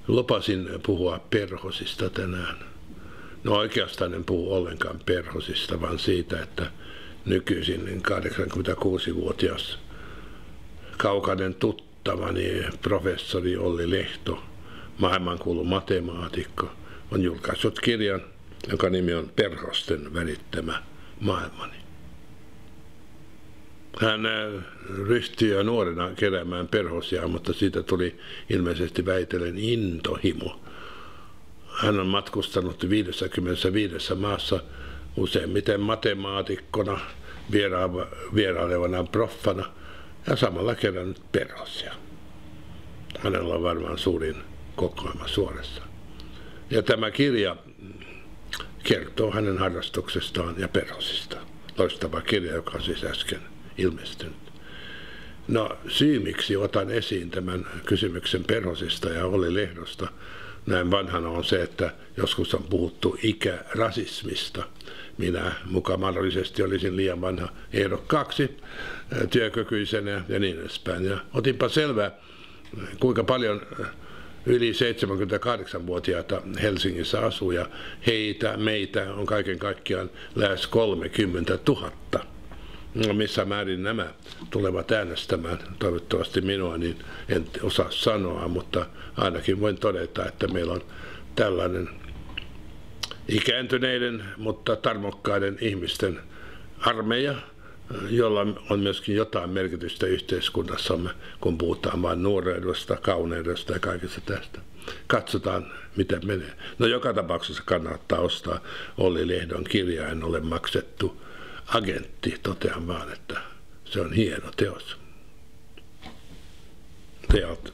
Lupasin puhua perhosista tänään. No oikeastaan en puhu ollenkaan perhosista, vaan siitä, että nykyisin 86-vuotias kaukainen tuttavani professori Olli Lehto, maailmankuulu matemaatikko, on julkaissut kirjan, jonka nimi on Perhosten värittämä maailmani. Hän ryhtyi jo nuorena keräämään perhosia, mutta siitä tuli ilmeisesti väitellen intohimo. Hän on matkustanut 55 maassa useimmiten matemaatikkona, vierailevana proffana ja samalla kerännyt perhosia. Hänellä on varmaan suurin kokoelma Suomessa. Ja tämä kirja kertoo hänen harrastuksestaan ja perhosistaan. Loistava kirja, joka on siis äsken ilmestynyt. No, syy miksi otan esiin tämän kysymyksen perhosista ja Olli Lehdosta näin vanhana on se, että joskus on puhuttu ikärasismista. Minä mukaan mahdollisesti olisin liian vanha ehdokkaaksi työkykyisenä ja niin edespäin. Ja otinpa selvää, kuinka paljon yli 78-vuotiaita Helsingissä asuu, ja meitä on kaiken kaikkiaan lähes 30 000. No, missä määrin nämä tulevat äänestämään, toivottavasti minua, niin en osaa sanoa, mutta ainakin voin todeta, että meillä on tällainen ikääntyneiden, mutta tarmokkaiden ihmisten armeija, jolla on myöskin jotain merkitystä yhteiskunnassamme, kun puhutaan vain nuoreudesta, kauneudesta ja kaikesta tästä. Katsotaan, miten menee. No, joka tapauksessa kannattaa ostaa Olli Lehdon kirja, en ole maksettu agentti, totean vaan, että se on hieno teos. Teot.